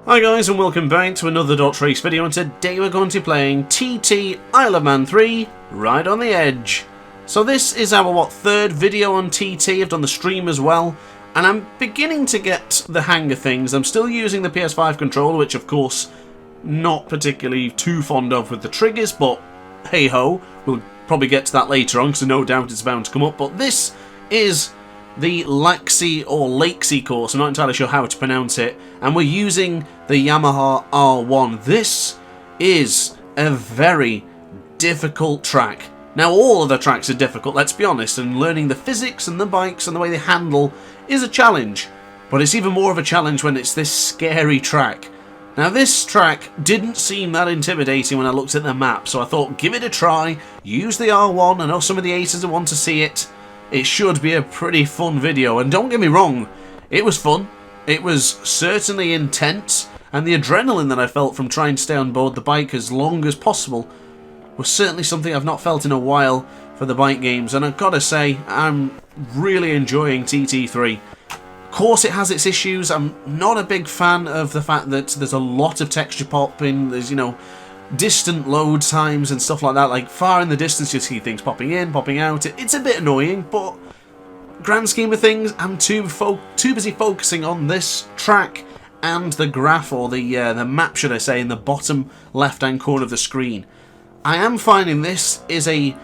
Hi guys and welcome back to another DrAce video, and today we're going to be playing TT Isle of Man 3 Ride on the Edge. So this is our third video on TT. I've done the stream as well, and I'm beginning to get the hang of things. I'm still using the PS5 controller, which of course not particularly too fond of with the triggers, but hey ho, we'll probably get to that later on because no doubt it's bound to come up. But this is the laxey or laxey course, I'm not entirely sure how to pronounce it, and we're using the Yamaha R1. This is a very difficult track. Now all of the tracks are difficult, let's be honest, and learning the physics and the bikes and the way they handle is a challenge, but it's even more of a challenge when it's this scary track. Now this track didn't seem that intimidating when I looked at the map, so I thought give it a try, use the R1. I know some of the aces want to see it. It should be a pretty fun video, and don't get me wrong, it was fun, it was certainly intense, and the adrenaline that I felt from trying to stay on board the bike as long as possible was certainly something I've not felt in a while for the bike games, and I've got to say, I'm really enjoying TT3. Of course it has its issues. I'm not a big fan of the fact that there's a lot of texture popping, there's, you know, distant load times and stuff like that, like far in the distance you see things popping in, popping out. It's a bit annoying, but grand scheme of things, I'm too busy focusing on this track and the graph, or the map should I say, in the bottom left hand corner of the screen. I am finding this is a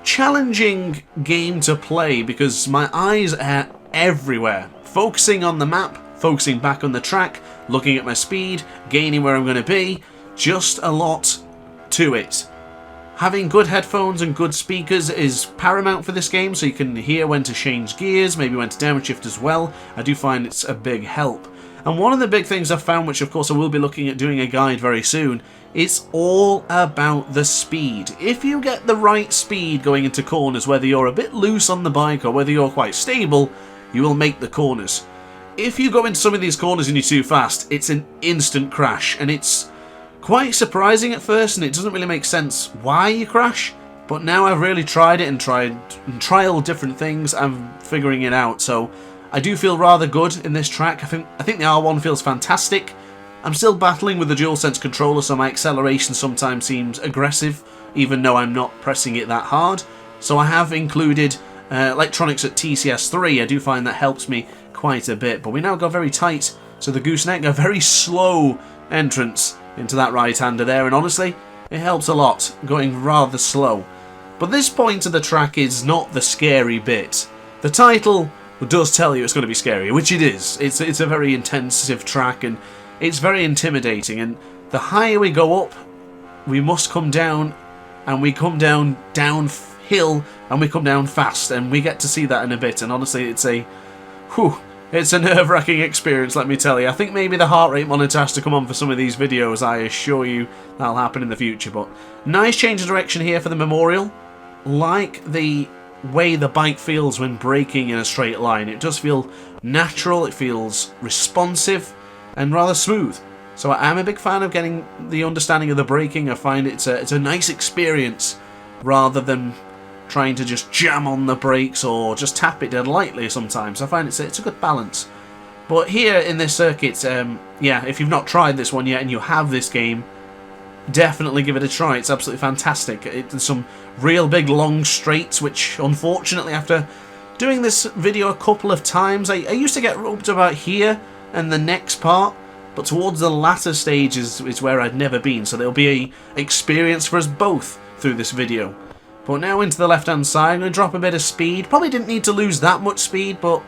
challenging game to play because my eyes are everywhere, focusing on the map, focusing back on the track, looking at my speed, gaining where I'm going to be. Just a lot to it. Having good headphones and good speakers is paramount for this game, so you can hear when to change gears, maybe when to downshift as well. I do find it's a big help. And one of the big things I've found, which of course I will be looking at doing a guide very soon, it's all about the speed. If you get the right speed going into corners, whether you're a bit loose on the bike or whether you're quite stable, you will make the corners. If you go into some of these corners and you're too fast, it's an instant crash, and it's quite surprising at first, and it doesn't really make sense why you crash, but now I've really tried it and trialed different things, I'm figuring it out. So I do feel rather good in this track. I think the R1 feels fantastic. I'm still battling with the DualSense controller, so my acceleration sometimes seems aggressive, even though I'm not pressing it that hard. So I have included electronics at TCS3. I do find that helps me quite a bit, but we now go very tight, so the gooseneck, a very slow entrance into that right-hander there, and honestly, it helps a lot, going rather slow. But this point of the track is not the scary bit. The title does tell you it's going to be scary, which it is. It's a very intensive track, and it's very intimidating, and the higher we go up, we must come down, and we come down downhill, and we come down fast, and we get to see that in a bit, and honestly, it's a nerve-wracking experience, let me tell you. I think maybe the heart rate monitor has to come on for some of these videos, I assure you that'll happen in the future. But nice change of direction here for the Memorial. Like the way the bike feels when braking in a straight line. It does feel natural, it feels responsive, and rather smooth. So I am a big fan of getting the understanding of the braking. I find it's a nice experience, rather than trying to just jam on the brakes or just tap it dead lightly sometimes. I find it's a good balance. But here in this circuit, yeah, if you've not tried this one yet and you have this game, definitely give it a try. It's absolutely fantastic. There's some real big long straights, which unfortunately after doing this video a couple of times, I used to get up to about here and the next part, but towards the latter stages is where I'd never been, so there'll be an experience for us both through this video. But now into the left-hand side, I'm going to drop a bit of speed. Probably didn't need to lose that much speed, but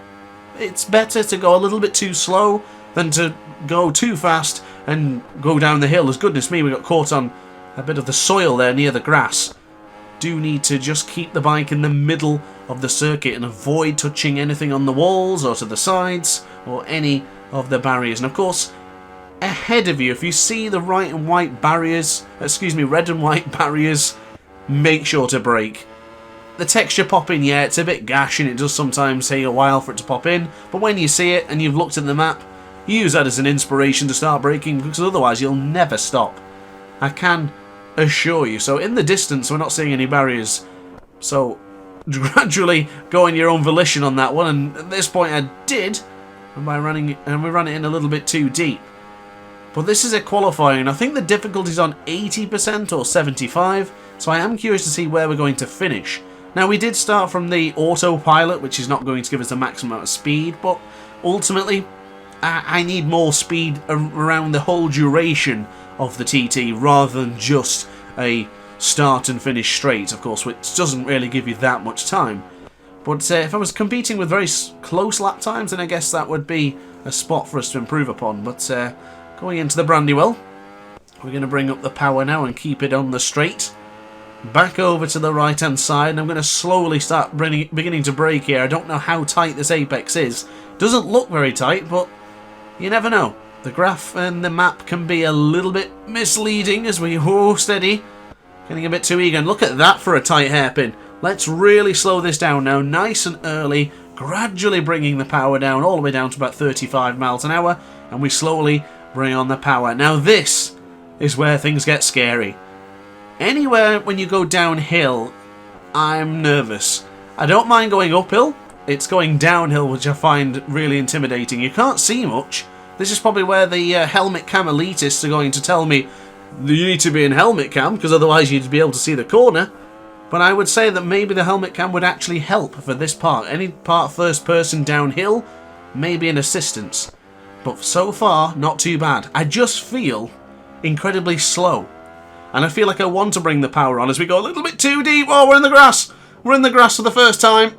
it's better to go a little bit too slow than to go too fast and go down the hill. As goodness me, we got caught on a bit of the soil there near the grass. Do need to just keep the bike in the middle of the circuit and avoid touching anything on the walls or to the sides or any of the barriers. And of course, ahead of you, if you see the red and white barriers, make sure to brake. The texture popping, yeah, it's a bit gash and it does sometimes take a while for it to pop in, but when you see it and you've looked at the map, use that as an inspiration to start braking, because otherwise you'll never stop. I can assure you. So in the distance we're not seeing any barriers, so gradually go on your own volition on that one, and at this point I did, and we ran it in a little bit too deep. But this is a qualifying. I think the difficulty's on 80% or 75%, so I am curious to see where we're going to finish. Now, we did start from the autopilot, which is not going to give us the maximum amount of speed, but ultimately, I need more speed around the whole duration of the TT rather than just a start and finish straight, of course, which doesn't really give you that much time. But if I was competing with very close lap times, then I guess that would be a spot for us to improve upon. But going into the Brandywell, we're going to bring up the power now and keep it on the straight. Back over to the right hand side, and I'm going to slowly start beginning to brake here. I don't know how tight this apex is. Doesn't look very tight, but you never know. The graph and the map can be a little bit misleading as we steady. Getting a bit too eager, and look at that for a tight hairpin. Let's really slow this down now, nice and early, gradually bringing the power down all the way down to about 35 miles an hour, and we slowly bring on the power. Now this is where things get scary. Anywhere when you go downhill, I'm nervous. I don't mind going uphill, it's going downhill which I find really intimidating. You can't see much. This is probably where the helmet cam elitists are going to tell me you need to be in helmet cam because otherwise you'd be able to see the corner. But I would say that maybe the helmet cam would actually help for this part. Any part first person downhill, maybe an assistance. But so far, not too bad. I just feel incredibly slow. And I feel like I want to bring the power on as we go a little bit too deep. Oh, we're in the grass. We're in the grass for the first time.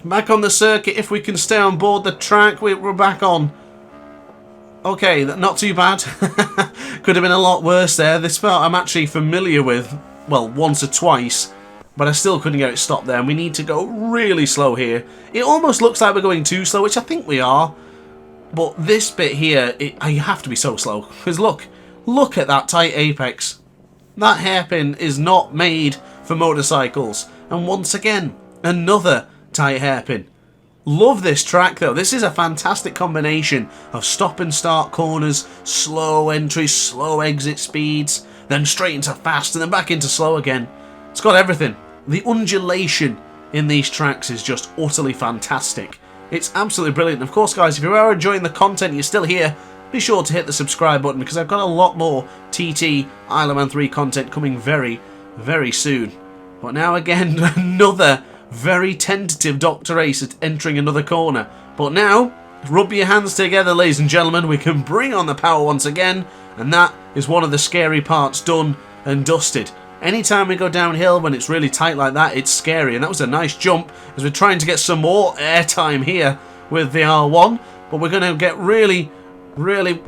Back on the circuit. If we can stay on board the track, we're back on. Okay, not too bad. Could have been a lot worse there. This part I'm actually familiar with, well, once or twice. But I still couldn't get it stopped there. And we need to go really slow here. It almost looks like we're going too slow, which I think we are. But this bit here, you have to be so slow. Because look at that tight apex. That hairpin is not made for motorcycles. And once again, another tight hairpin. Love this track though. This is a fantastic combination of stop and start corners, slow entries, slow exit speeds, then straight into fast and then back into slow again. It's got everything. The undulation in these tracks is just utterly fantastic. It's absolutely brilliant. Of course, guys, if you are enjoying the content, you're still here, be sure to hit the subscribe button because I've got a lot more TT Isle of Man 3 content coming very, very soon. But now again, another very tentative DrAce entering another corner. But now, rub your hands together, ladies and gentlemen. We can bring on the power once again. And that is one of the scary parts done and dusted. Anytime we go downhill when it's really tight like that, it's scary. And that was a nice jump as we're trying to get some more airtime here with the R1. But we're going to get really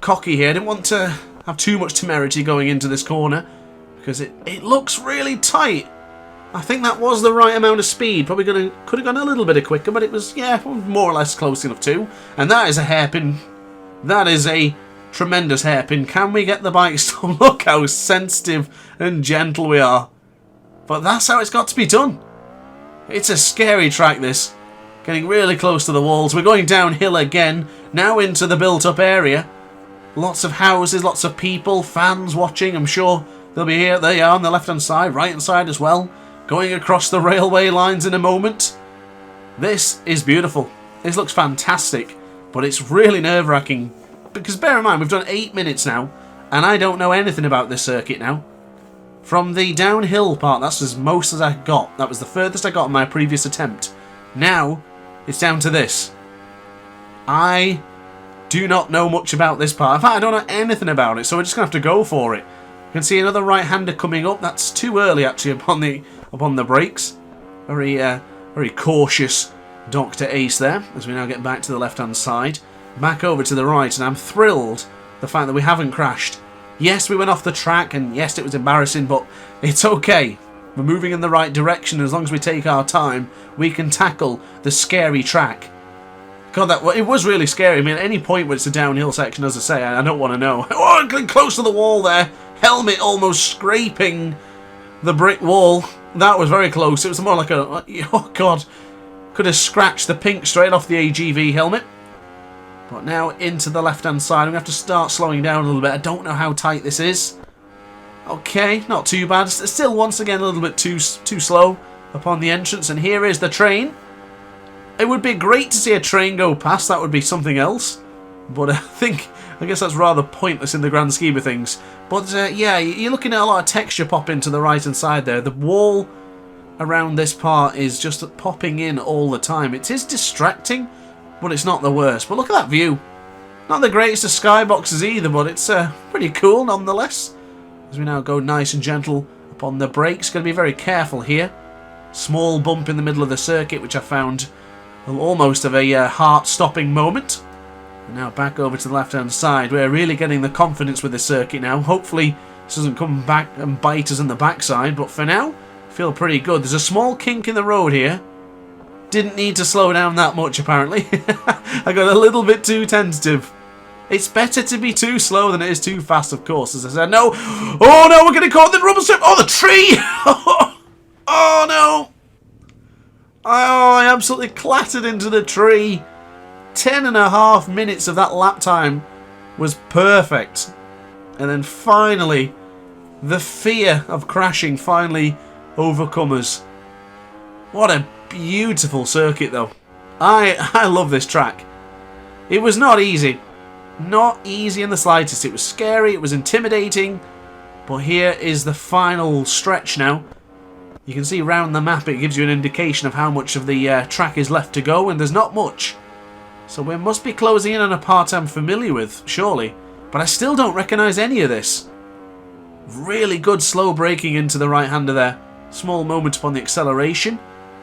cocky here. I didn't want to have too much temerity going into this corner because it looks really tight. I think that was the right amount of speed. Probably could have gone a little bit quicker, but it was, yeah, more or less close enough too. And that is a hairpin. That is a tremendous hairpin. Can we get the bikes to look how sensitive and gentle we are? But that's how it's got to be done. It's a scary track, this. Getting really close to the walls. We're going downhill again. Now into the built-up area. Lots of houses, lots of people, fans watching. I'm sure they'll be here. There they are on the left-hand side, right-hand side as well. Going across the railway lines in a moment. This is beautiful. This looks fantastic. But it's really nerve-wracking. Because bear in mind, we've done 8 minutes now. And I don't know anything about this circuit now. From the downhill part, that's as most as I got. That was the furthest I got in my previous attempt. Now, it's down to this. I do not know much about this part. In fact, I don't know anything about it, so we're just going to have to go for it. You can see another right-hander coming up. That's too early, actually, upon the brakes. Very cautious Dr. Ace there, as we now get back to the left-hand side. Back over to the right, and I'm thrilled the fact that we haven't crashed. Yes, we went off the track, and yes, it was embarrassing, but it's okay. We're moving in the right direction. As long as we take our time, we can tackle the scary track. God, it was really scary. I mean, at any point when it's a downhill section, as I say, I don't want to know. Oh, getting close to the wall there. Helmet almost scraping the brick wall. That was very close. It was more like a... Oh, God. Could have scratched the pink straight off the AGV helmet. But now into the left-hand side. I'm going to have to start slowing down a little bit. I don't know how tight this is. Okay, not too bad. Still, once again, a little bit too slow upon the entrance. And here is the train. It would be great to see a train go past. That would be something else. But I think I guess that's rather pointless in the grand scheme of things. But yeah, you're looking at a lot of texture pop into the right hand side there. The wall around this part is just popping in all the time. It is distracting, but it's not the worst. But look at that view. Not the greatest of skyboxes either, but it's pretty cool nonetheless. As we now go nice and gentle upon the brakes. Got to be very careful here. Small bump in the middle of the circuit, which I found almost of a heart-stopping moment. And now back over to the left-hand side. We're really getting the confidence with this circuit now. Hopefully this doesn't come back and bite us in the backside, but for now, I feel pretty good. There's a small kink in the road here. Didn't need to slow down that much, apparently. I got a little bit too tentative. It's better to be too slow than it is too fast, of course, as I said. No! Oh no, we're getting caught in the rubber strip! Oh, the tree! Oh no! Oh, I absolutely clattered into the tree. 10.5 minutes of that lap time was perfect. And then finally, the fear of crashing finally overcome us. What a beautiful circuit though. I love this track. It was not easy. Not easy in the slightest. It was scary, it was intimidating. But here is the final stretch now. You can see around the map it gives you an indication of how much of the track is left to go, and there's not much. So we must be closing in on a part I'm familiar with, surely. But I still don't recognise any of this. Really good slow braking into the right-hander there. Small moment upon the acceleration.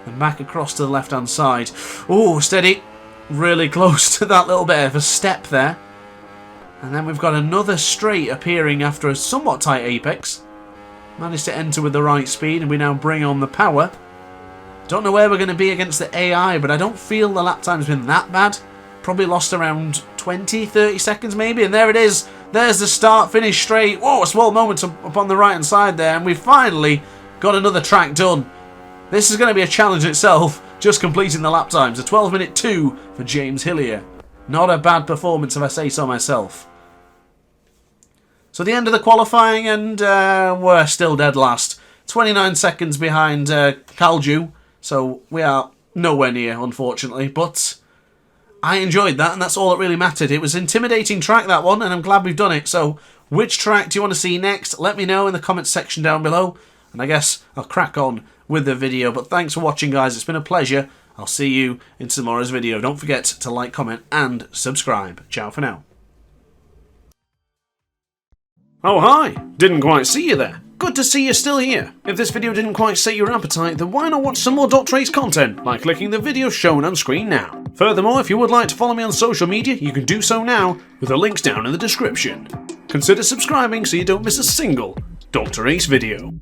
And back across to the left-hand side. Oh, steady. Really close to that little bit of a step there. And then we've got another straight appearing after a somewhat tight apex. Managed to enter with the right speed, and we now bring on the power. Don't know where we're going to be against the AI, but I don't feel the lap time's been that bad. Probably lost around 20, 30 seconds maybe, and there it is. There's the start, finish straight. Whoa, a small moment up on the right-hand side there, and we finally got another track done. This is going to be a challenge in itself, just completing the lap times. A 12-minute 2 for James Hillier. Not a bad performance, if I say so myself. So the end of the qualifying, and we're still dead last. 29 seconds behind Kalju, so we are nowhere near, unfortunately. But I enjoyed that, and that's all that really mattered. It was an intimidating track, that one, and I'm glad we've done it. So which track do you want to see next? Let me know in the comments section down below, and I guess I'll crack on with the video. But thanks for watching, guys. It's been a pleasure. I'll see you in tomorrow's video. Don't forget to like, comment, and subscribe. Ciao for now. Oh hi! Didn't quite see you there. Good to see you're still here. If this video didn't quite set your appetite, then why not watch some more DrAce content by clicking the video shown on screen now. Furthermore, if you would like to follow me on social media, you can do so now with the links down in the description. Consider subscribing so you don't miss a single DrAce video.